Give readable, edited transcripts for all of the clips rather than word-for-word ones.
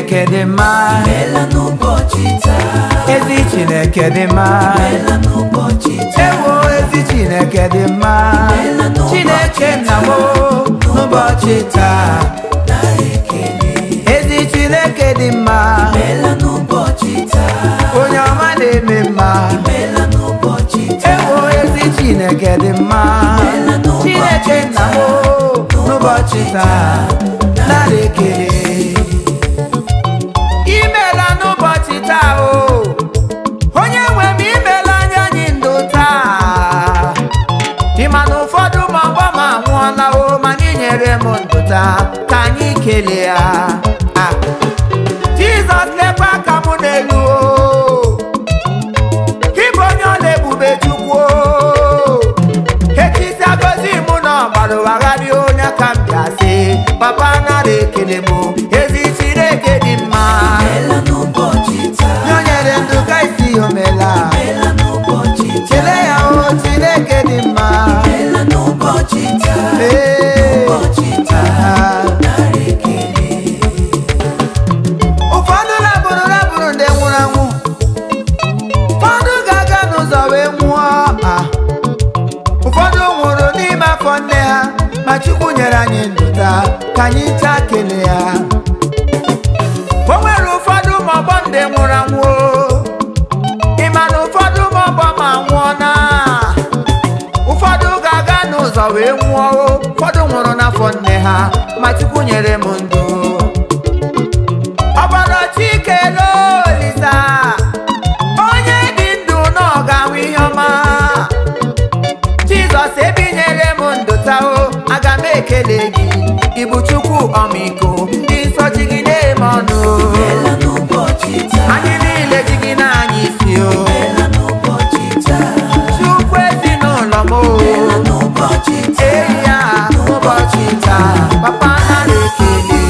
Chineke dị mma, ezi Chineke dị mma, ewo ezi Chineke dị mma, Chineke nna m n'ụbọchị taa, ezi Chineke dị mma, onye ọma na-eme mma, ewo ezi Chineke dị mma, Chineke nna m n'ụbọchị taa, narị ekele. Imela n'ụbọchị taa o, onye nwe m imela anya anyị ndụ taa, ịma na ụfọdụ ma ọgbọ ma nwụọla o, mana inyere m ndụ taa, ka anyị kelee ya. Jizọs lekwa aka m n'elu o, ịbụ onye ọla ebube Chukwu o, etisi agọzi mụ na ọgbara ụwa gharịa onye ka m ga-asị papa nara ekele m, ezi Chineke dị mma, nyonyere ndụ ka isi omela, kele ya o Chineke dị mma, ụfọdụ labụrụ ndị nwụrụ anwụ, ụfọdụ ga-aga n'ụzọ wee nwụọ, ụfọdụ nwụrụ n'ime afọ nne ha, ma Chukwu nyere anyị ndụ taa, ka anyị taa kele ya. O nwere ụfọdụ ma ọgbọ ndị nwụrụ anwụ, ịma na ụfọdụ ma ọgbọ ma nwụọ na, ụfọdụ ga-aga n'ụzọ wee nwụọ, ụfọdụ nwụrụ n'afọ nne ha, ma Chukwu nyere m ndụ. Ọbara Chikelo Olisa, onye dị ndụ na ọ ga-ahụ ihe ọma, Jizọs ebinyere m ndụ taa o, aga m ekele gị, ịbụ Chukwu ọmịiko, ndị nsọ ji gị na-eme ọnụ, anyị niile ji gị na anyị isi o, Chukwu ezinụlọ m o, eyi ya n'ụbọchị taa, papa nara ekele.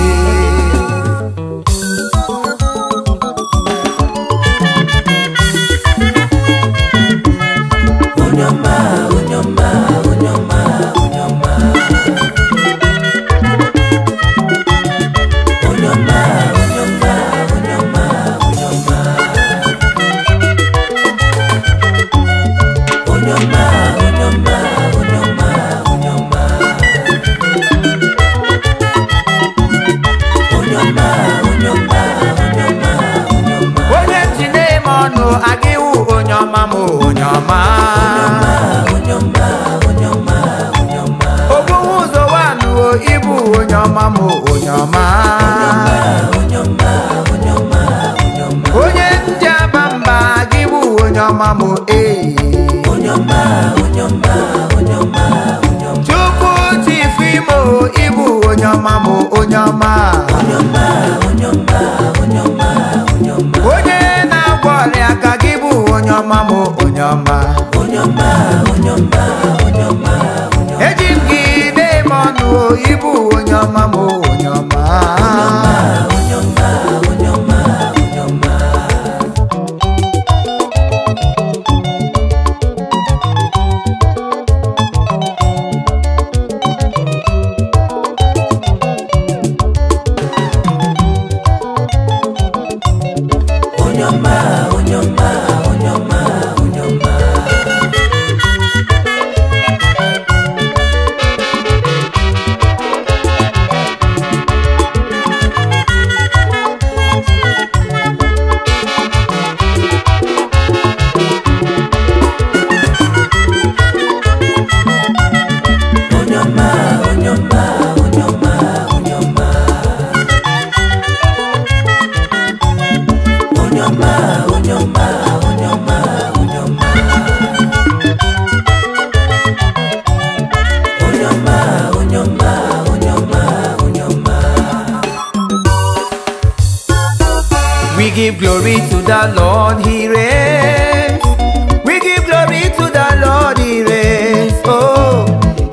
Onye ji na-eme ọnụ aga iwu onye ọma m, onye ọma ogbunwe ụzọ wanụ ibu onye ọma m, onye ọma onye ndị aba mba aga iwu onye ọma m, Chukwu chifu imo ibu onye ọma m, onye ọma onye na-agwọ ọrịa ka gị bụ onye ọma m, onye ọma eji m gị na-eme ọnụ ibu onye ọma m, onye ọma We give glory to the Lord, He reigns. We give glory to the Lord, He reigns. Oh,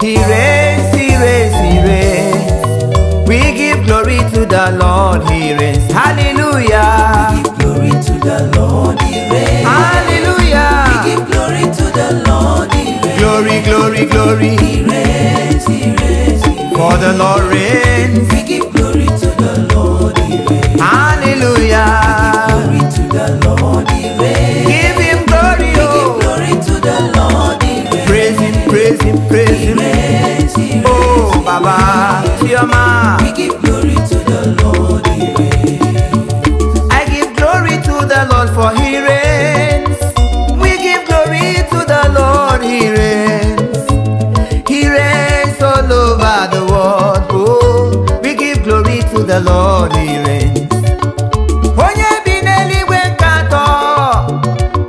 He reigns, He reigns, He reigns. We give glory to the Lord, He reigns. Hallelujah. We give glory to the Lord, He reigns. Hallelujah. We give glory to the Lord, He reigns. Glory, glory, glory. He reigns, He reigns, He reigns. For the Lord reigns. We give glory to the Lord, He reigns. Hallelujah. praise him, praise him. reigns, he reigns. Oh, Baba, Chioma. We give glory to the Lord, he reigns. I give glory to the Lord for he reigns. We give glory to the Lord, he reigns. He reigns all over the world. Oh, we give glory to the Lord, he reigns. Onye bi n'eluigwe nke atọ,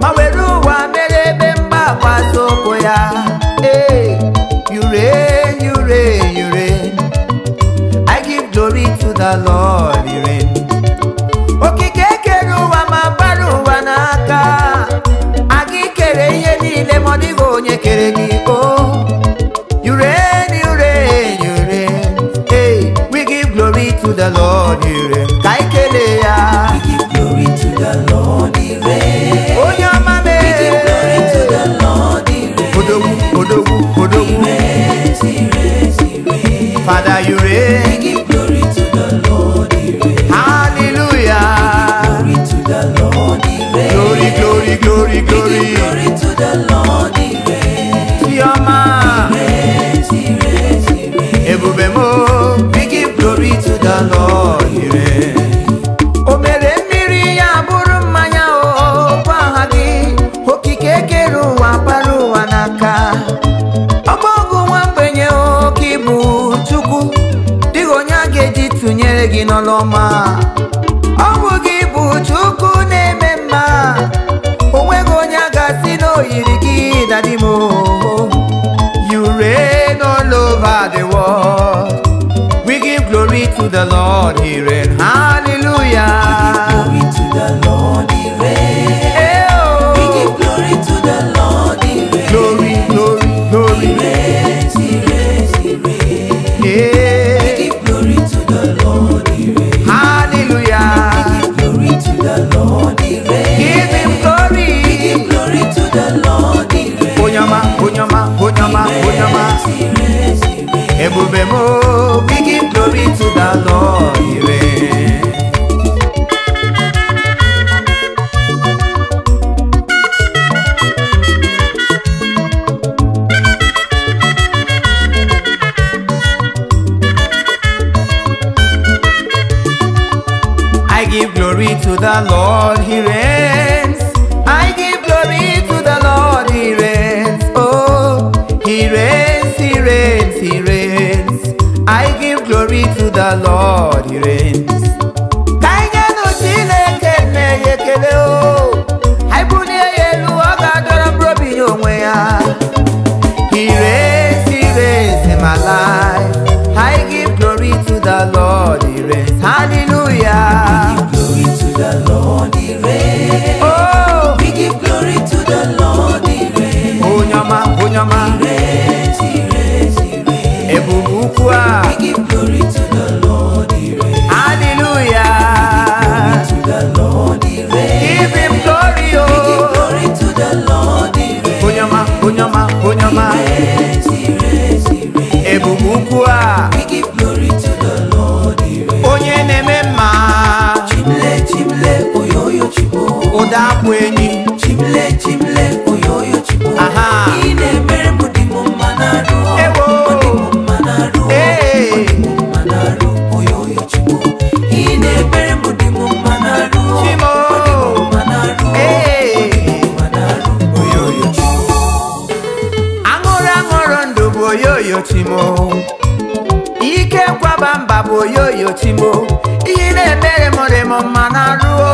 ma were ụwa mere ebe mgbakwa soko ya. Hey, you reign, you reign, you reign. I give glory to the Lord, he reigns. Okike kere ụwa ma gbara ụwa n'aka, aga ikere ihe niile ma ọ dịghị onye kere gị. Oh, you reign, you reign, you reign. Hey, we give glory to the Lord, he reigns. Ka anyị kelee ya. We give glory to the Lord, he reigns. Onye ọma mee. We give glory to the Lord, he reigns. Odogwu, odogwu, odogwu. He reigns, he reigns, he reigns. Father, you We reign. give glory to the Lord, he reigns. Hallelujah. Glory to the Lord, he reigns. Glory, glory, glory, We give glory. glory to the Lord, he reigns. Chioma. He reigns, he reigns, he reigns. Ebube mo. We give glory to the Lord, he reigns. O mere mmiri ya bụrụ mmanya o, gwa ha gị. Okike kere ụwa kpara ụwa n'aka. Ọgbọgụ nwa mgbenye oke bụ Chukwu. Dịghị onye a ga-eji tụnyere gị n'ọlụọma. Ọ bụ gị bụ Chukwu na-eme mma. O nweghị onye a ga-asị na o yiri gị, Daddy mo. You reign all over the world. We give glory to the Lord, he reigns. Hallelujah. Glory to the Lord, he reigns. Eh, oh. We give glory to the Lord, he reigns. Glory, glory, glory. He reigns, he reigns, he reigns. We Yeah. give glory to the Lord, he reigns. Hallelujah. Glory to the Lord, he reigns. Give him glory. Give glory to the Lord, he reigns. Onyama, onyama, onyama, onyama. He reigns, he reigns. Ebube mo. We give glory to the Lord, he reigns. I give glory to the Lord, he reigns. I give glory to the Lord, he reigns. Oh, he reigns, he reigns, he reigns. I give glory to the Lord, he reigns. Ka anyị nụ Chineke mmehie ekele o. Anyị bulie ya elu, ọ ga-adọrọ mkpụrụ obi ya onwe ya. He reigns, he reigns in my life. I give glory to the Lord, he reigns. Hallelujah. Glory to the Lord, he reigns. Oh, We give glory to the Lord, he reigns. onyama, onyama. He reigns, he reigns, he reigns. Ebube ukwu a. We give glory to the Lord, he reigns. Hallelujah. To the Lord, he reigns. Give him glory, We give oh. glory to the Lord, he reigns. Onyama, onyama, onyama. He reigns, he reigns, he reigns. Ebube ukwu a. We give glory to the Lord, he reigns. Onye na-eme mma. Chimle, chimle, oyoyo chibo. Ụda akpụ enyi. Chimle, chimle, oyoyo chibo. Aha. Ị na-emere m dị m mma n'arụ. Ewo. Ọ dị m mma n'arụ. Ee. Ọ dị m mma n'arụ, oyoyo chibo. Ị na-emere m dị m mma n'arụ. Chimo. Ọ dị m mma n'arụ. Ee. Mma n'arụ, oyoyo chibo. Aṅụrụ aṅụrụ ndụ bụ oyoyo chimo. Ike nkwaba mba bụ oyoyo chimo. Ihe na-emere m dị m mma n'arụ o.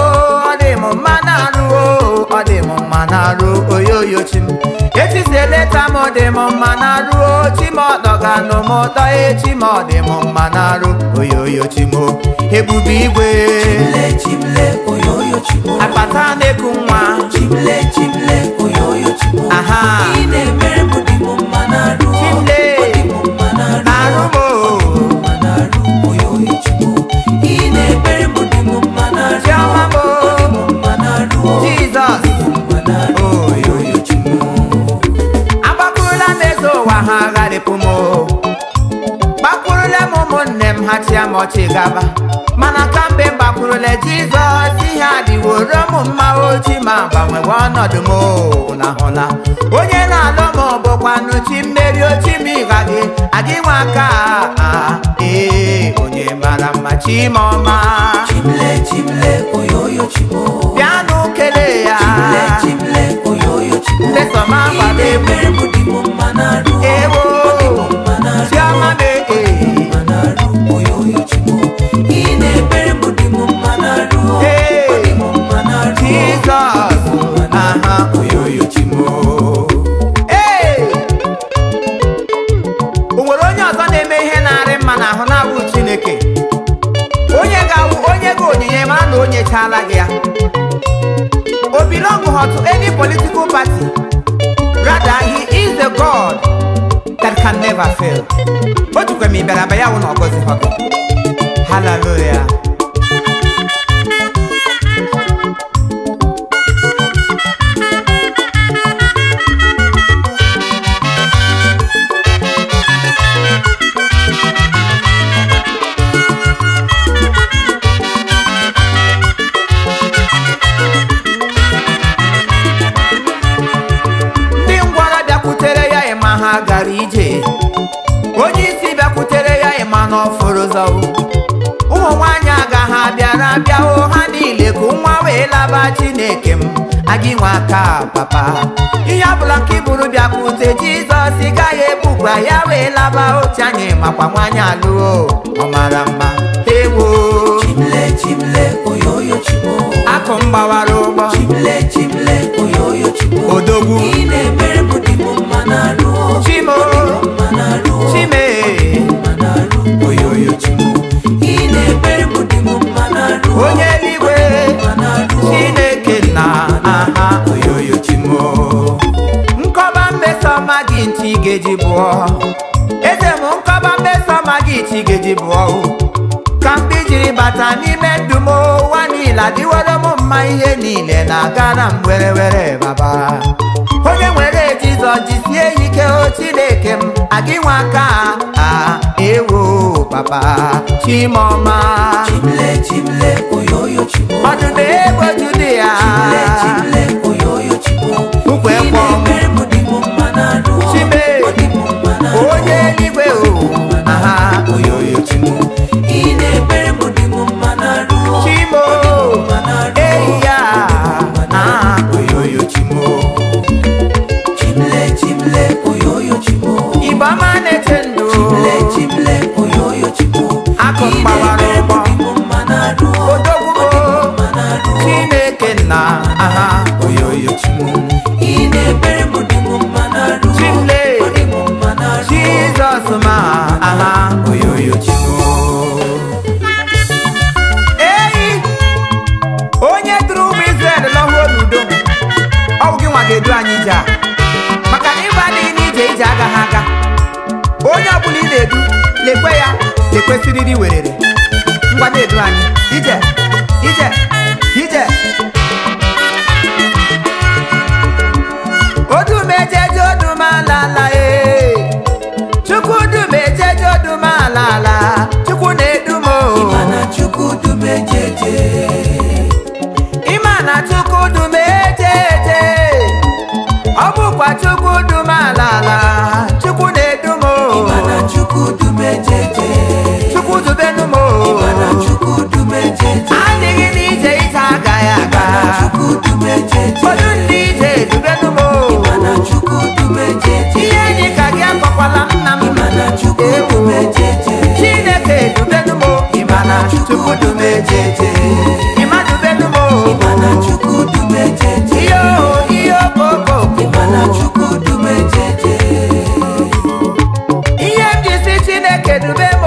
Ọ dị m mma n'arụ o. Ọ dị m mma n'arụ oyoyo chimo. Etiti eleta m dị m mma n'arụ o. Chimo dọganụ m ụtọ echi m ọ dị m mma n'arụ oyoyo chimo. Ebube igwe. Chimle, chimle, oyoyo chibo. Akpata na-eku nwa. Chimle, chimle, oyoyo chibo. Aha. Ị na-emere m dị m mma n'arụ. Chimle. Ọ dị m mma n'arụ. Arụ m o. Manaru, oyoyo chibo. Ị na-emere m dị m mma n'arụ. Chioma m o. Ọ dị m mma n'arụ. Jesus. Manaru, oyoyo chibo. Agbakwurula m eze ụwa ha agharịpụ m o. Gbakwurula m ụmụnne m m ha chia m ọchị gaba mana kamgbe m gbakwurule Jizọs ihe adịworo m mma ochi ma gbanwewe ọnọdụ m na hụla onye na-alụ m bụkwanụ chi mmeri ochi m ịghadị adị nwa aka onye mara mma chi m ọma chimle chimle oyoyo chimo bịanụ kelee ya chimle oyoyo chimo ndị sọma gbara egwu ewo chiọma oyoyo chimo Jizọs oyoyo chimo o nwere onye ọzọ na-eme ihe na-arị mma n'ahụ na-abụ Chineke onye ga-awụ onye gị onyinye mara na onye chaala gị ya o belong to any political party rather he is the God that can never fail o jikwa m ịbịara abịa ya wụ na ọgọzi ha gị hallelujah ha gara ije onye isi bịakwutere ya ịma n'ọfụrụ ụzọ ụmụ nwaanyị agaghị abịara abịahụ ha niile ka nwa wee laba Chineke m agị nwe aka papa ihe ọbụla nke iburu bịakwute Jizọs gaghị ebukwa ya wee laba oche anyị makwa nwaanyị alụọ ọ mara mma ewo chimle chimle oyoyo chimo akụ m gbawara ụgbọ chimle chimle oyoyo chimo odogwu ị na-emere m dị m mma n'arụ chimo chime oyoyo chimo ị na-emere m dị m mma n'arụ onye eluigwe Chineke na aha oyoyo chimo nkọba mmesoma gị ntị ga-eji bụọ eze m nkọba mmesoma gị ntị ga-eji bụọ ka mgbe jiri bata n'ime ndụ m ụwa niile adịwere m mma ihe niile na-agara m were were baba onye nwere Jizọs jisie ike o Chineke m agị nwe aka ewo papa chimọma chimle chimle oyoyo chimo ọdụdụ ego jude ya chimle oyoyo chimo ukwe kwọ chime onye eluigwe aha oyoyo chimo ị na-emere m dị m mma n'arụ chimo eyi ya oyoyo chimo chimle chimle oyoyo chimo igbo ọma na-eche ndụ chimle oyoyo chimo akụ mgbawara ụgbọ odogwu Chineke na aha oyoyo chimo ị na-emere m dị m mma n'arụ chimle Jizọs ma aha oyoyo chimo eyi onye duru ụmụ Izrel lọhuo n'udo ọ bụ gị nwa ga-edu anyị ije a maka na ịba adịghị n'ije ije agaghị aga onye ọbụla ị na-edu lekwe ya lekwesịrịrị werere ngwa na-edu anyị ije ije ije odumejeje odumalala Chukwu dumejeje odumalala Chukwu na-edu m ịmana Chukwu dumejeje ịmana Chukwu dumejeje ọ bụkwa Chukwu dumalala Chukwu na-edu m ịmana Chukwu dumejeje Chukwu dubenu m ịmana Chukwu dumejeje adịghị n'ije ije agaghị aga Chukwu dumejeje odu ndị ije dubenu m ịmana Chukwu dumejeje ihe dị ka gị akọkwala nna m ịmana Chukwu dumejeje Chineke dubenu m ịmana Chukwu dumejeje ịma dubenu m ịmana Chukwu dumejeje ihe okoko ịmana Chukwu dumejeje ihe m ji si Chineke dube m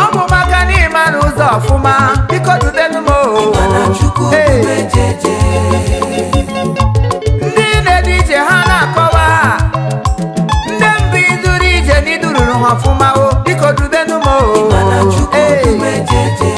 ọ bụ maka na ịmara ụzọ ọfụma biko dubenu m ịmana Chukwu dumejeje ndị na-edu ije ha na-akọwa ndị mbụ iduru ije n'idururu ha ọfụma biko dubenu m ịmana Chukwu dumejeje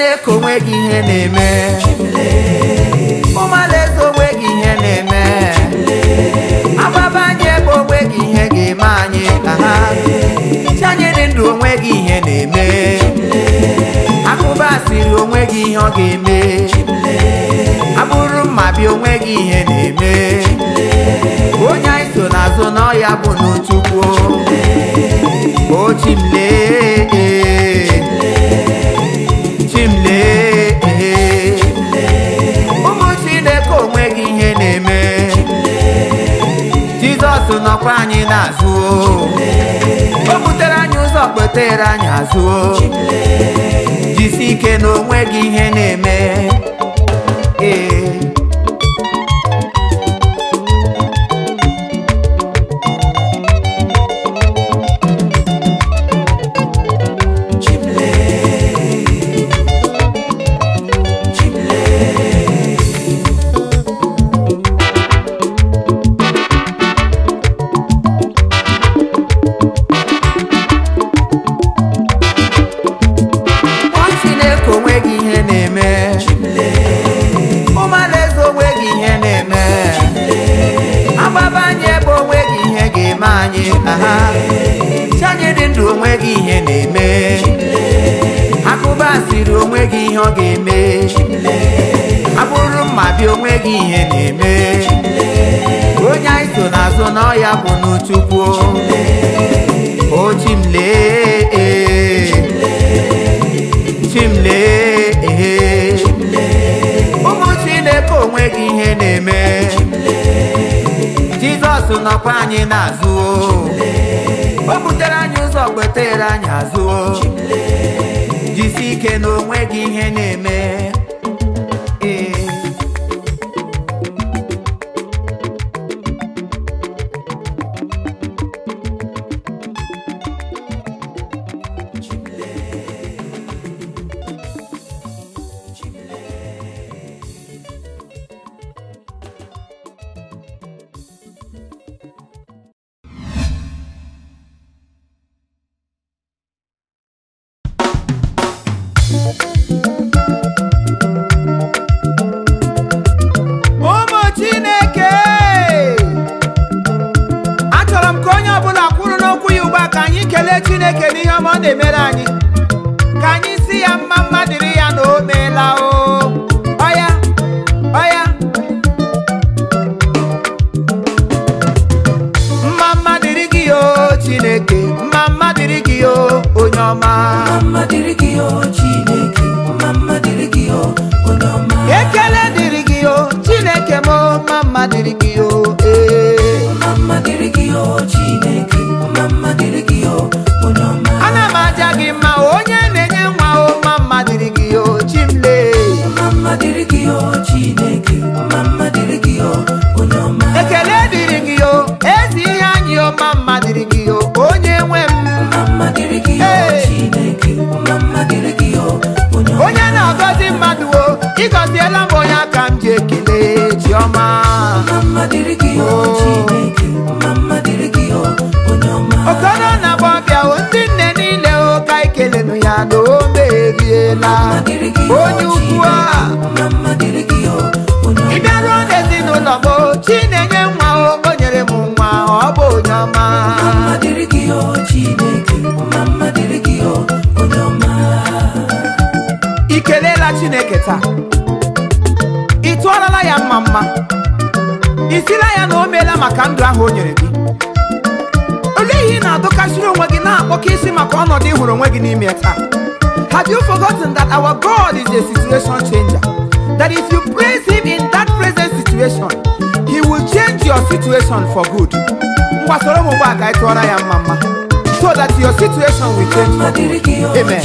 Chineke onweghị ihe na-eme ụmụalaeze onweghị ihe na-eme agbaba anyị ebe onweghị ihe ga-eme anyị chi anyị dị ndụ onweghị ihe na-eme akụba asịrị onweghị ihe ọ ga-eme abụrụ mma bịa onweghị ihe na-eme onye anyị so n'azụ n'ọya bụ n'Chukwu o Chimlee ụmụ Chineke onweghị ihe na-eme Jizọs nọkwa anyị n'azụ o butere anyị ụzọ kpetere anyị azụ jisi ike na onweghị ihe na-eme Chanye dị ndụ onweghị ihe na-eme akụba asịrị onweghị ihe ọ ga-eme abụrụ mma bịa onweghị ihe na-eme onye anyị so n'azụ n'ọya bụ n'Chukwu o Chimlee ụmụ Chineke onweghị ihe na-eme Jizọs nọkwa anyị n'azụ o butere anyị ụzọ kpetere anyị azụ jisi ike na onweghị ihe na-eme ụmụ Chineke achọrọ m ka onye ọbụla kwuru n'okwu ya ugbu a ka anyị kelee Chineke n'ihe ọma ọ na-emere anyị ka anyị si ya mma mma dịrị ya na o meela ọya mma mma dịrị gị Chineke mma mma dịrị gị onye ọma mma dịrị gị Chineke mma dịrị gị onye ọma ekele dịrị gị Chineke m mma dịrị gị mma dịrị gị Chineke mma dịrị gị onye ọma ana m aja gị mma onye na-enye nwa mma dịrị gị Chimlee mma dịrị gị Chineke mma dịrị gị onye ọma ekele dịrị gị ezi ihe anyị mma dịrị gị onye nwe m mma dịrị gị Chineke mma dịrị gị onye ọma onye na-agọzi mmadụ ịgọziela m onye aka m ji ekele Chiọma mma dịrị gị Chineke mma dịrị gị onye ọma okoro na gbọbịa ndị nne niile ka ikelenu ya na o meriela onye ukwu a mma dịrị gị onye ọma ịbịaruo n'ezinụlọ m Chinenye nwa o nyere m nwa ọ bụ onye ọma mma dịrị gị Chineke mma dịrị gị onye ọma ị kelela Chineke taa ị tụọrọla ya mma mma ị sịla ya na o meela maka ndụ ahụ o nyere gị olee ihe ị na-adọkasịrị onwe gị na-akpọka isi maka ọnọdụ ị hụrụ onwe gị n'ime taa have you forgotten that our God is a situation changer, that if you praise him in that present situation he will change your situation for good mgbasoro m ugbu a ka ị tụọra ya mma mma so that your situation will change for good amen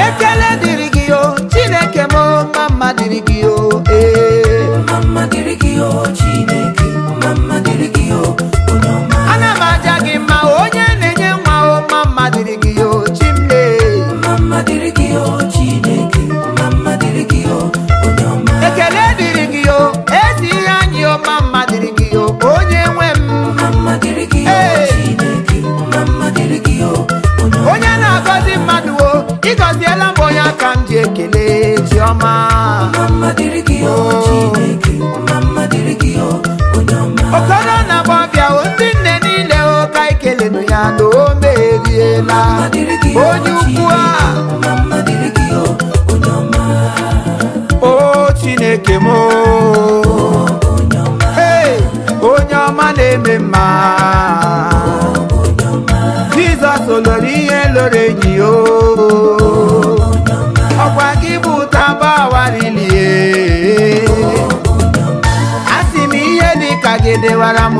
ekele dịrị gị Chineke m mma dịrị gị ana m aja gị mma onye na-enye nwa mma dịrị gị Chimlee ekele dịrị gị ezi ihe anyị mma dịrị gị onye nwe m onye na-agọzi mmadụ kelenu ya na o meriela onye ukwu a o Chineke m onye ọma na-eme mma Jizọs lụrụ ihe lụrụ enyi o ọkwa gị bụ ụtaba awarilie asị m ihe dị ka gị dewara m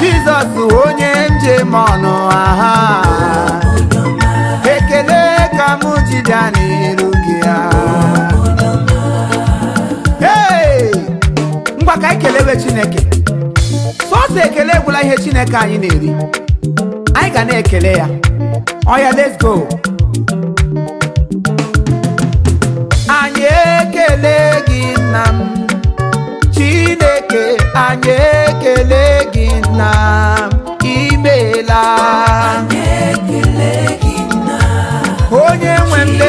Jizọs onye njem ọnụ aha ekele ka m ji bịa n'iru gị ya ngwa ka anyị kelewe Chineke sọsọ ekele egwula ihe Chineke anyị na-eri anyị ga na-ekele ya oya let's go anyị ekele gị nna m Chineke anyị ekele gị nna m imeela onye nwe m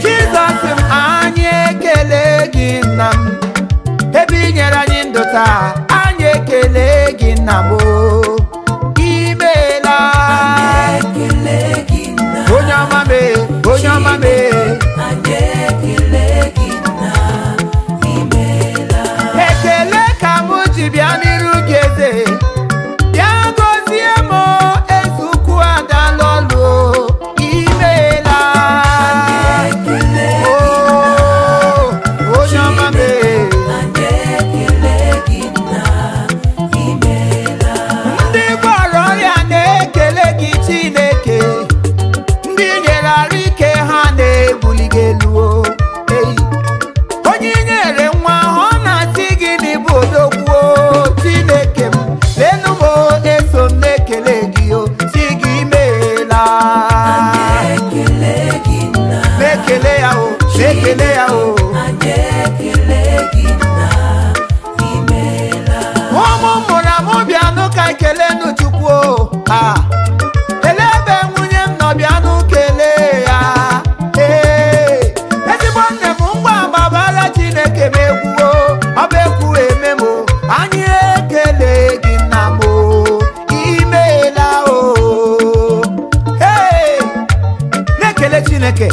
Jizọs m anyị ekele gị nna m ebe i nyere anyị ndụ taa anyị ekele gị nna m imeela onye ọma mee onye ọma mee ekele ka m ji bịa n'iru gị eze bịa gọzie m eze ukwu ada lọlụ imeela onye ọma mee ndị gwọrọ ọrịa na-ekele gị Chineke ndị nyere arụ ike ha na-ebuli gị elu onye nyere nwa ọ na-asị gị n'ịbụ odogwu Chineke m lenu m eso m na-ekele gị si gị meela na-ekele ya na-ekele ya ụmụ mụrụ amụ bịanụ ka ekelenu Chukwu ele ebe nwunye m nọ bịanụ kelee ya ezigbo nne m ngwa gbabara Chineke m egwuo ọba ekwu eme m anyị ekele gị nna m imeela na-ekele Chineke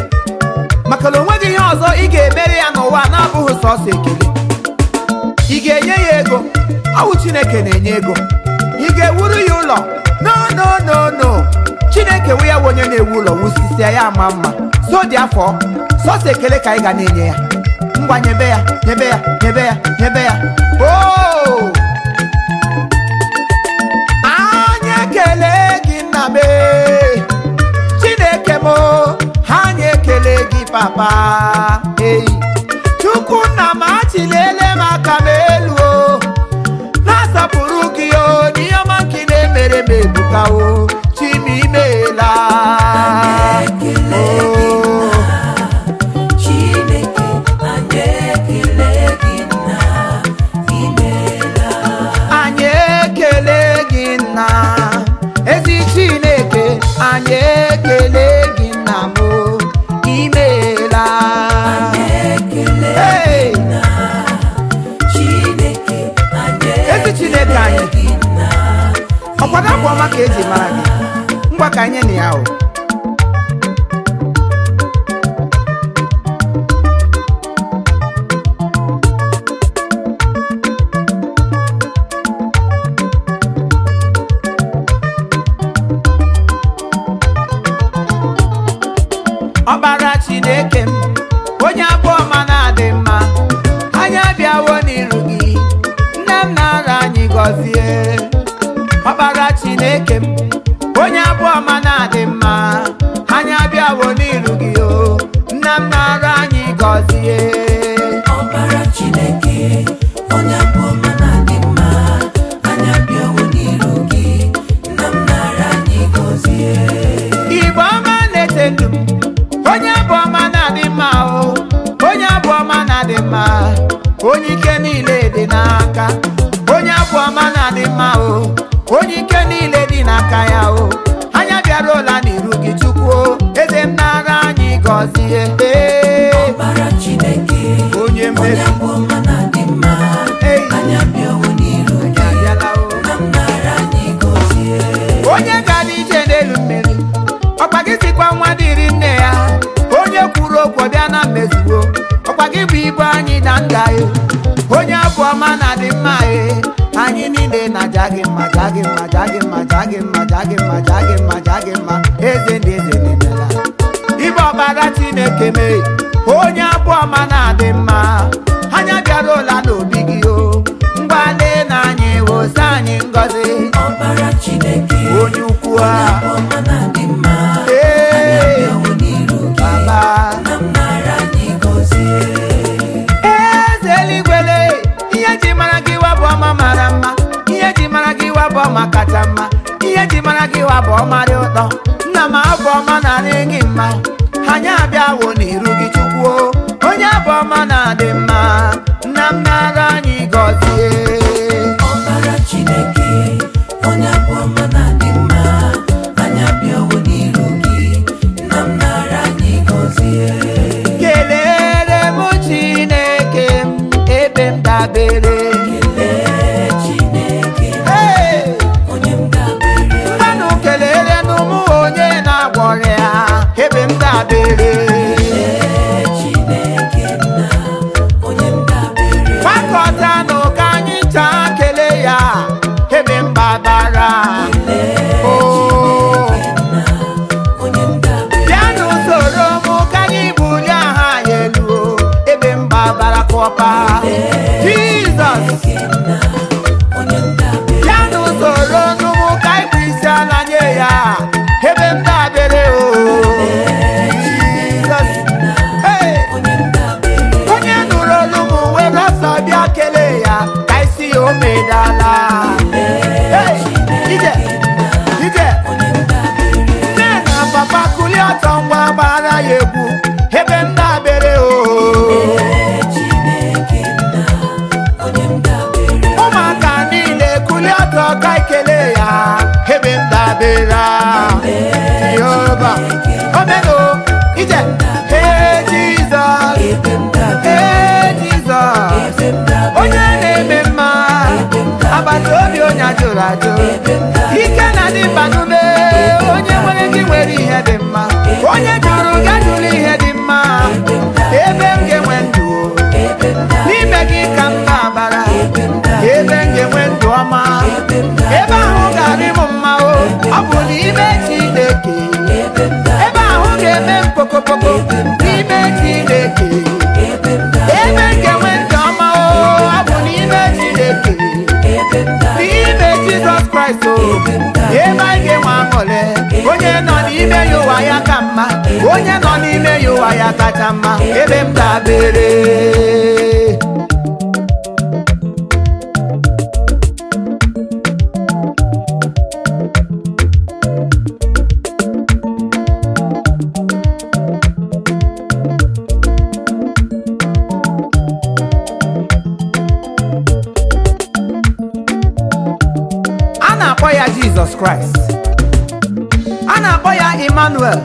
maka na onweghị ihe ọzọ ị ga-emere ya n'ụwa na-abụghị sọsọ ekele ị ga-enye ya ego ọ bụ Chineke na-enye ego ị ga-ewuru ya ụlọ no Chineke wụ ya bụ onye na-ewu ụlọ wusisia ya ama mma so dị afọ sọsọ ekele ka anyị ga na-enye ya ngwa nyebe ya nyebe ya nyebe ya nyebe ya anyị ekele gị nna m Chineke m anyị ekele gị papa Chukwu nna m achịlele m aka m elu na-asapụrụ gị n'ihe ọma nke na-emere m ebuka Chimimeela anyị ekele gị nna ezi Chineke anyị ekele gị nna m imeela ezi Chineke anyị ọkwado abụ ọma ka eji mara gị ngwa ka anyị na ya ọbara Chineke m onye abụ ọma na-adị mma anyị abịawo n'iru gị nne m nara anyị gọzie ọbara Chineke m onye abụ ọma na-adị mma anyị abịawo n'iru gị nna m nara anyị gọzie ọbara Chineke onye abụ ọma na-adị mma anyị abịawo n'iru gị nna m nara anyị gọzie Igbo ọma na-ete ndụ onye abụ ọma na-adị mma onye abụ ọma na-adị mma onye ike niile dị n'aka onye abụ ọma na-adị mma onye ike niile dị n'aka ya anya bịara ụla n'iru gị Chukwu eze m nara anyị gọzie ọbara Chineke onye mmeri onye abụ ọma na-adị mma abụ ọma na dị mma anyị niile na-aja gị mma, ja gị mma, ja gị mma, ja gị mma, ja gị mma, ja gị mma, ja gị mma, eze ndị eze na-emela ibe ọbara Chineke mee onye abụ ọma na-adị mma. Anya bịara ụla n'obi gị o mgbale na anyị wosa anyị ngọzi ọbara Chineke onye ukwu a abụ ọma na-adị mma. Baba na m nara anyị gọzie eze eluigwele ihe ji mara gị wa bụ ọma mara mma, ihe ji mara gị wa bụ ọma kacha mma, ihe ji mara gị wa bụ ọma dị ụtọ. Nna m abụ ọma na-adị gị mma, anyị abịawo n'iru gị Chukwu onye abụ ọma na-adị mma. Nna m nara anyị gọzie ọbara Chineke onye abụ ọma na-adị mma, anyị abịawo n'iru gị. Nna m nara anyị gọzie kelere m Chineke m ebe m dabere. kelee Chineke Hey! onye m dabere. Mmanụ kelere n'ụmụ onye na-agwọrọ ya ebe m dabere. kelee Chineke nna onye m dabere. Gbakọtanụ ka anyị taa kelee ya ebe m gbabara. Oh! nna onye m dabere. Bịanụ soro m ka anyị bulie aha ya elu ebe m gbabara kọpa. Jizọs! nna onye m dabere. Bịanụ soro n'ụmụ ka anyị bụ isi ala nye ya ebe m dabere. Jizọs! Hey! onye m dabere. Onye nụrụ olu m were ọsọ bịa kelee ya ka isi ya o medala. Hey! Ije! Ije! onye m dabere. Nne na papa kulie ọtọ ngwa gbara ya egwu ebe m dabere. Chineke nna onye m dabere. Ụmụaka niile kulie ọtọ ka ekele ya ebe m dabere. Jehova omego ije. Hey Jizọs! ebe m dabere. Hey Jizọs! ebe m dabere. Onye na-eme mma agbata obi onye ajụrụ ajụ ike na dị mba n'ume onye nwere gị nwere ihe dị mma, onye jụrụ gị ajụrụ ihe dị mma. Ebe m ga-enwe ndụ n'ime gị ka m na-abara, ebe m ga-enwe ndụ ọma, ebe ahụ ga-adị m mma ọ bụ n'ime Chineke, ebe ahụ ga-eme mkpokopoko n'ime Chineke, ebe m ga-enwe ndụ ọma ọ bụ n'ime Chineke, n'ime Jizọs Kraịst ebe anyị ga-enwe aṅụrị. Onye nọ n'ime ya ụwa ya ka mma, onye nọ n'ime ya ụwa ya kacha mma ebe m dabere. A na-akpọ ya Jizọs Kraịst, a na-akpọ ya Emmanuel.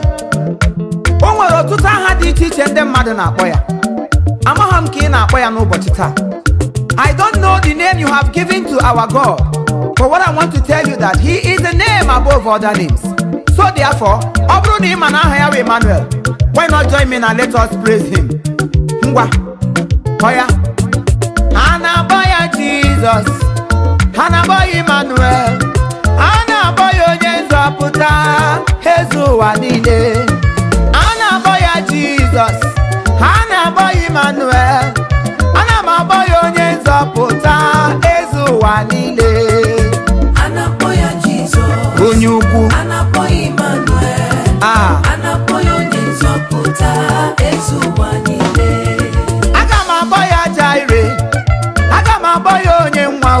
O nwere ọtụtụ aha dị iche iche ndị mmadụ na-akpọ ya. Amaghị m ka ị na-akpọ ya n'ụbọchị taa. I don't know the name you have given to our God, but what I want to tell you that he is the name above other names. So therefore, ọ bụrụ na ị ma na aha ya bụ Emmanuel, why not join me and let us praise him? Ngwa kpọ ya. A na-akpọ ya Jizọs, a na-akpọ ya Emmanuel, a na-akpọ ya onye nzọpụta eze ụwa niile. A na-akpọ ya Jizọs, a na-akpọ ya Emmanuel, ana m akpọ ya onye nzọpụta eze ụwa niile. a na-akpọ ya Jizọs Onye ukwu a na-akpọ ya Emmanuel. a na-akpọ ya onye nzọpụta eze ụwa niile. aga m akpọ ya Jaire, aga m akpọ ya onye nwa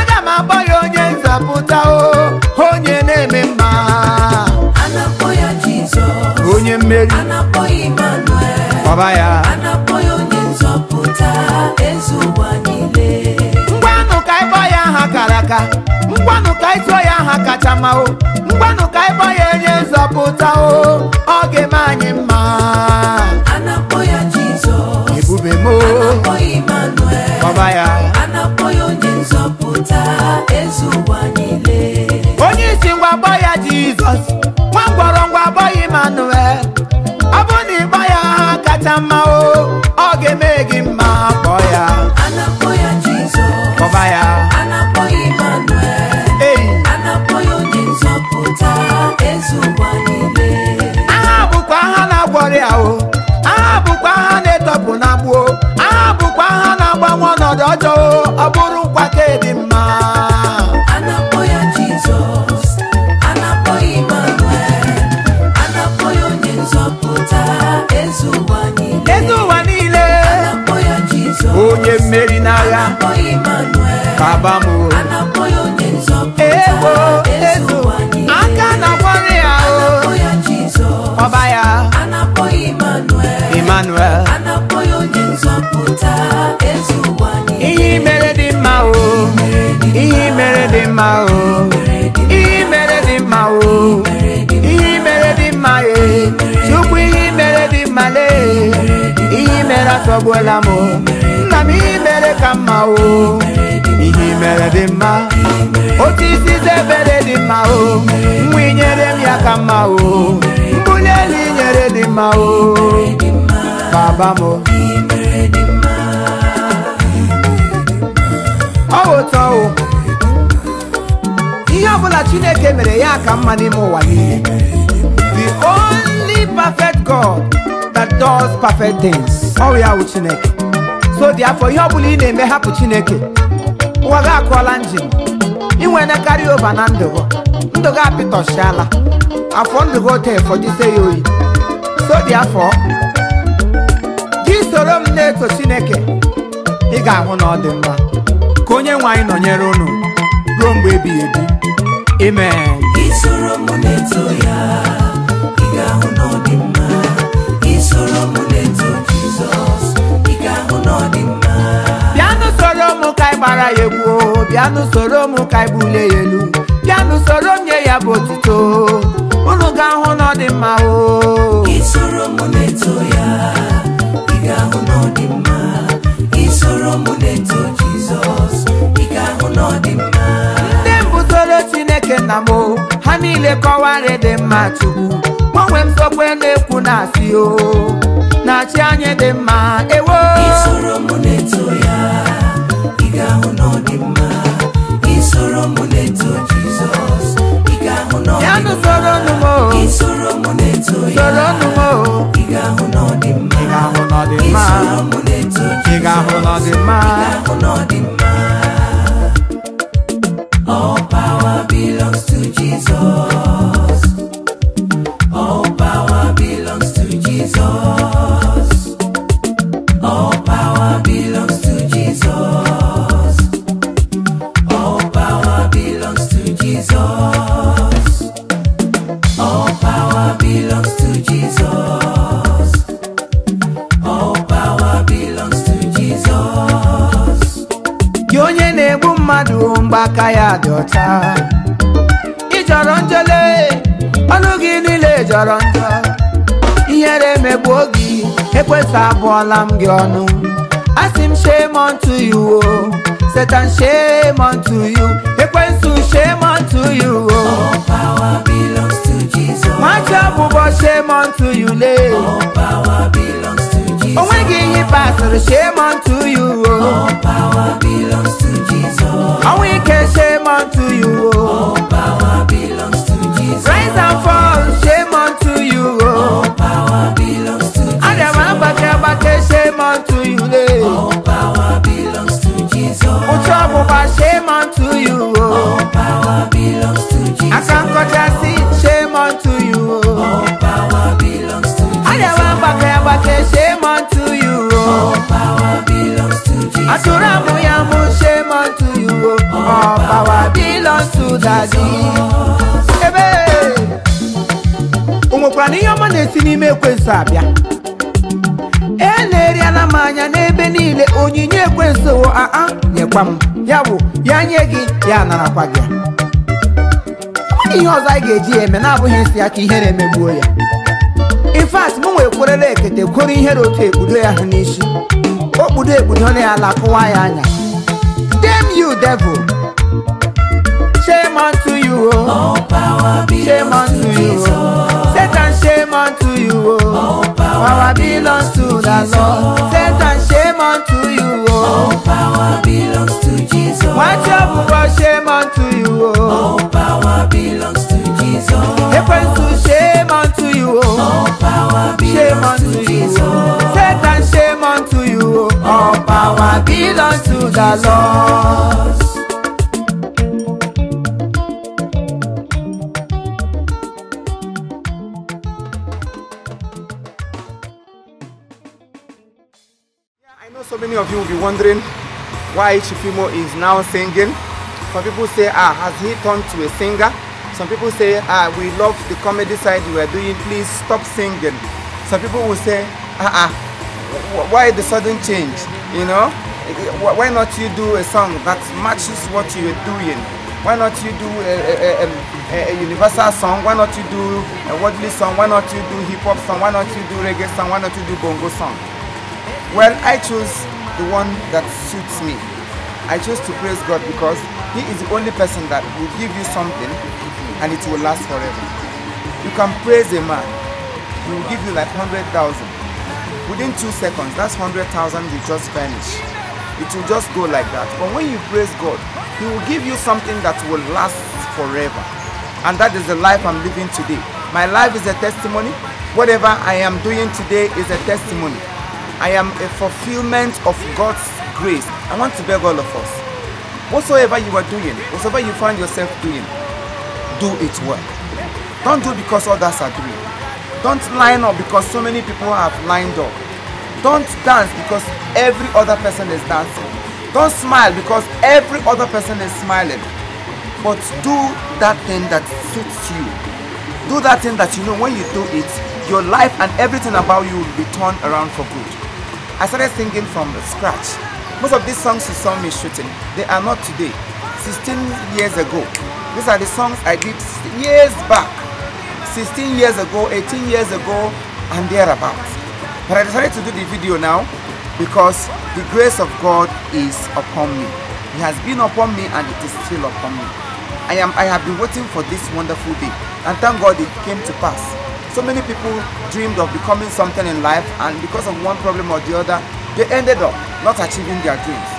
aga m akpọ ya onye nzọpụta onye na-eme mma, a na-akpọ ya Jizọs onye mmeri. a na-akpọ ya Emmanuel. Ọba ya a na-akpọ ya onye nzọpụta eze ụwa niile. ngwanụ ka ịkpọ ya aha kara aka, ngwanụ ka ịtụọ ya aha kacha mma ngwanụ ka ịkpọ ya onye nzọpụta ọ ga-eme anyị mma. a na-akpọ ya Jizọs Ebube m a na-akpọ ya Emmanuel. ọba ya a na-akpọ ya onye nzọpụta eze ụwa niile. onye isi ngwa kpọ ya Jizọs, nwa mgbọrọ ngwa kpọ ya Emmanuel. Ọ bụ na ịkpọ ya aha kacha mma ọ ga-eme gị mma. Kpọ ya a na-akpọ ya mere dị mma. Anakpọ ya Jizọs, anakpọ ya Emmanuel, anakpọ ya onye nzọpụta eze ụwa niile. Eze ụwa niile. Anakpọ ya Jizọs, onye mmeri n'agha. anakpọ ya Emmanuel, Kabamo. anakpọ ya onye nzọpụta Eze ụwa niile. Aka na-akwara ya o. Anakpọ ya Jizọs, Ọba ya. anakpọ ya Emmanuel. anakpọ ya onye nzọpụta eze ụwa niile. Ihe mere dị mma o. Ihe mere dị mma o. Ihe mere dị mma o. Ihe mere dị mma e. Chukwu ihe mere dị mma le. Ihe mere asọgbuola m o. Nna m ihe mere ka mma o. Ihe mere dị mma. Otu isi zebere dị mma o. Nwa inyere m ya ka mma o. Mbuli elu inyere dị mma o. Baba m o. Ọ bụ ụtọ o. Ihe ọbụla Chineke mere ya ka mma n'ime ụwa niile. The only perfect God that does perfect things. Ọ ya wụ Chineke. So therefore ihe ọbụla ị na-eme hapụ Chineke. Ụwa gị akụọla njin. Ị nwere karị ova na ndụ gị. Ndụ gị apịtọchiala. Afọ ndụ gị ote fọdụse ya oyi. So therefore gị soro m na-eto Chineke. Ị ga-ahụ na ọ dị mma. Ka onye nwe anyị nọnyere unu ruo mgbe ebighị ebi. Amen. Isoro m na-eto ya, ị ga-ahụ na ọ dị mma. Isoro m na-eto Jizọs, ị ga-ahụ na ọ dị mma. Bịanụ soro m ka anyị gbara ya egwu o. Bịanụ soro m ka anyị bulie ya elu. Bịanụ soro m nye ya bụ otuto. Unu ga-ahụ na ọ dị mma o. Isoro m na-eto ya, ị ga-ahụ na ọ dị mma. Isoro m na-eto Jizọs, ị ga-ahụ na ọ dị mma. Ndị mbụ soro Chineke nna m o. Ha niile kọwara ịdị mma Chukwu. Gbanwe m sokwe na-ekwu na-asị o. Na chi anyị dị mma ewo. Isoro m na-eto ya, ị ga-ahụ na ọ dị mma. Isoro m na-eto Jizọs, ị ga-ahụ na ọ dị Bịanụ mma. soro nụ m o. Isoro m na-eto ya, Soro nụ m o. ị ga-ahụ na ọ dị mma. Ị ga-ahụ na ọ dị mma. Isoro m na-eto Ị ga-ahụ na ọ dị mma. ị ga-ahụ na ọ dị mma. All power belongs to Jesus. All power belongs to Jesus. All power belongs to Jesus. All power belongs to Jesus. All power belongs to Jesus. All power belongs to Jesus. Gị onye na-egbu mmadụ mgbe aka ya dị ọcha. Ị jọrọ njọ lee. Ọnụ gị niile jọrọ njọ. Ihere emegbuo gị. Ekwesị abụọla m gị ọnụ. Asị m shame unto you o. Satan shame unto you. Ekwensu shame unto you o. All power belongs to Jesus. Nwachi ọbụbọ shame unto you lee. All power belongs to Jesus. O nweghị ihe ị pasịrị shame unto you o. All power belongs to Jesus. Ọnwụ ike shame unto you o. All power belongs to Jesus. Rise and fall shame unto you o. All power belongs to Jesus. Adam agbake agbake shame unto you lee. All power belongs to Jesus. Uche ọgbụgba shame unto you o. All power belongs to Jesus. Aka nkọchasị shame unto you o. All power belongs to Jesus. Adam agbake agbake shame unto you o. All power belongs to Jesus. Atụrụ amụ ya mụ shame unto you o. All power belongs to Daddy. Ebe o nwekwara na ihe ọma na-esi n'ime ekwensu abịa. Na-eriela m anya n'ebe niile onyinye ekwensu wo nyekwa m. Ya bụ ya nye gị ya narakwa gị. Ọ bụ ihe ọzọ anyị ga-eji eme na-abụghị isi ya ka ihere emegbuo ya. In fact, m nwee kwerere ekete kwere ihere otu ekpudo ya ha n'isi. O kpudo ekpudo na ya ala kụwa ya anya. Damn you devil. Shame unto you o. All power Shame belongs unto to you Jesus. o. Satan shame unto you o. All Power belongs to the Lord. Satan shame unto you o. All power belongs to Jesus. Watch your book shame unto you o. All power belongs to Jesus. Ekwensu shame unto you o. All power Shame belongs unto to you Jesus. o. Satan shame unto you o. All power belongs to the Lord. you will be wondering why Chifimo is now singing. Some people say, has he turned to a singer? Some people say, we love the comedy side you are doing, please stop singing. Some people will say, why the sudden change? You know, why not you do a song that matches what you are doing? Why not you do a universal song? Why not you do a worldly song? Why not you do hip hop song? Why not you do reggae song? Why not you do bongo song? Well, I choose the one that suits me. I chose to praise God because He is the only person that will give you something and it will last forever. You can praise a man, he will give you like 100,000. Within 2 seconds, that's 100,000 will just vanish. It will just go like that. But when you praise God, He will give you something that will last forever. And that is the life I'm living today. My life is a testimony. Whatever I am doing today is a testimony. I am a fulfillment of God's grace. I want to beg all of us, whatsoever you are doing, whatsoever you find yourself doing, do it well. Don't do because others are doing. Don't line up because so many people have lined up. Don't dance because every other person is dancing. Don't smile because every other person is smiling. But do that thing that suits you. Do that thing that you know when you do it, your life and everything about you will be turned around for good. I started singing from scratch. Most of these songs you saw me shooting, they are not today. 16 years ago. These are the songs I did years back. 16 years ago, 18 years ago, and thereabouts. But I decided to do the video now because the grace of God is upon me. It has been upon me and it is still upon me. I have been waiting for this wonderful day, and thank God it came to pass. So many people dreamed of becoming something in life, and because of one problem or the other, they ended up not achieving their dreams.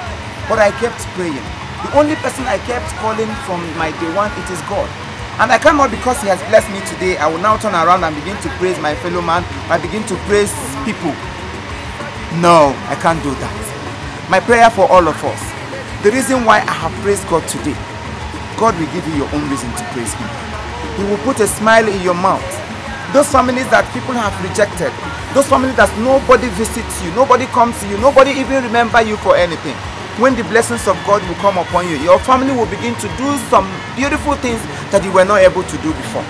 But I kept praying. The only person I kept calling from my day one, it is God. And I cannot, because He has blessed me today, I will now turn around and begin to praise my fellow man. I begin to praise people. No, I can't do that. My prayer for all of us, the reason why I have praised God today, God will give you your own reason to praise Him. He will put a smile in your mouth. Those families that people have rejected, those families that nobody visits you, nobody comes to you, nobody even remember you for anything. When the blessings of God will come upon you, your family will begin to do some beautiful things that you were not able to do before.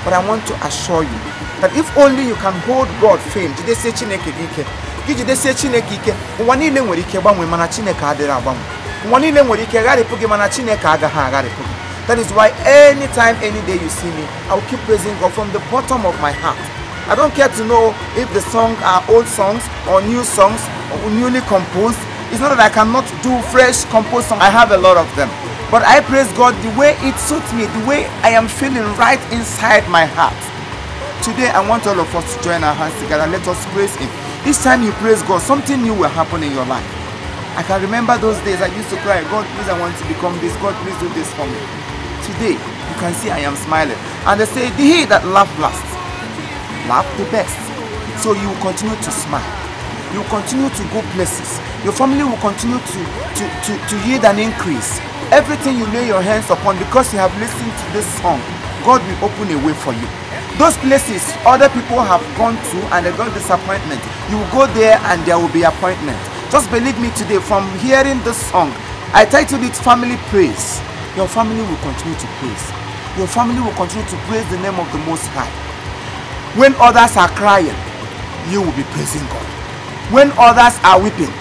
But I want to assure you that if only you can hold God fame, that is why anytime, any day you see me, I will keep praising God from the bottom of my heart. I don't care to know if the songs are old songs or new songs or newly composed. It's not that I cannot do fresh composed songs. I have a lot of them. But I praise God the way it suits me, the way I am feeling right inside my heart. Today I want all of us to join our hands together and let us praise Him. Each time you praise God, something new will happen in your life. I can remember those days I used to cry, God, please, I want to become this. God, please do this for me. Today, you can see I am smiling. And they say, he that laughs last, laugh the best. So you will continue to smile. You will continue to go places. Your family will continue to yield an increase. Everything you lay your hands upon, because you have listened to this song, God will open a way for you. Those places other people have gone to and they got disappointment, you will go there and there will be appointment. Just believe me today, from hearing this song, I titled it Family Praise. Your family will continue to praise. Your family will continue to praise the name of the Most High. When others are crying, you will be praising God. When others are weeping,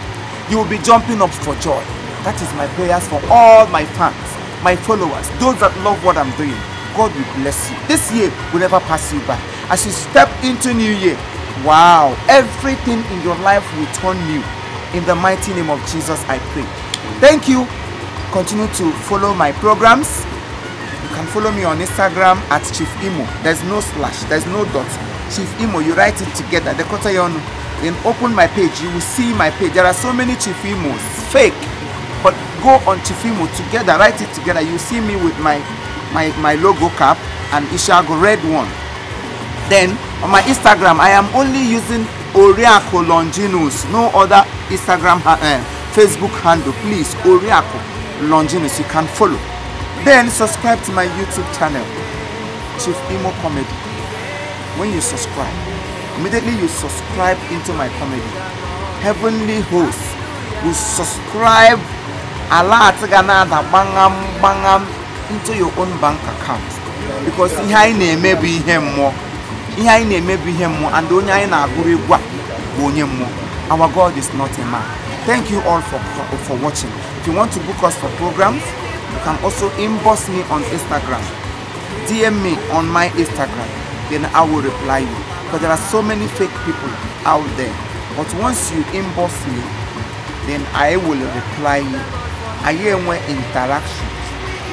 you will be jumping up for joy. That is my prayers for all my fans, my followers, those that love what I'm doing. God will bless you. This year will never pass you by. As you step into new year, wow, everything in your life will turn new. In the mighty name of Jesus, I pray. Thank you. Continue to follow my programs. You can follow me on Instagram at Chief Imo. There's no slash, there's no dot. Chief Imo, you write it together. Then open my page. You will see my page. There are so many Chief Imos, fake. But go on Chief Imo together, write it together. You see me with my logo cap and Ishago red one. Then on my Instagram, I am only using Oriako Longinus, no other Instagram Facebook handle. Please, Oriako Longinus, you can follow. Then subscribe to my YouTube channel, Chief Imo Comedy. When you subscribe, immediately you subscribe into my comedy. Heavenly Hosts will subscribe alert Ganada bangam into your own bank account. Because ihe na-eme bụ ihe mmụọ. Ihe na-eme bụ ihe mmụọ, and onye anyị na-agụrụ egwu bụ onye mmụọ. Our God is not a man. Thank you all for watching. If you want to book us for programs, you can also inbox me on Instagram. DM me on my Instagram, then I will reply you. Because there are so many fake people out there. But once you inbox me, then I will reply you. I am with interaction.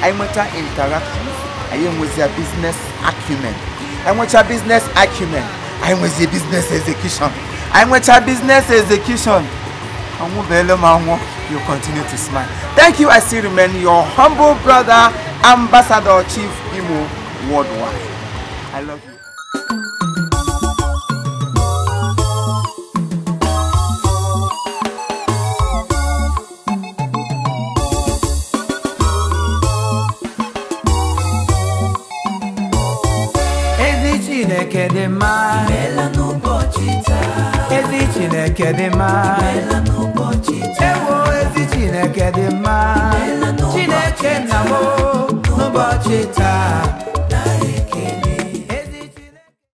I want your interaction. I am with your business acumen. I want your business acumen. I am with your business execution. I want your business execution. You continue to smile. Thank you. I still remain your humble brother, Ambassador Chief Imo Worldwide. I love you. Chineke dị mma Meela n'ụbọchị taa ezi Chineke dị mma Meela n'ụbọchị taa ewo ezi Chineke dị mma Meela n'ụbọchị Chineke nna m n'ụbọchị taa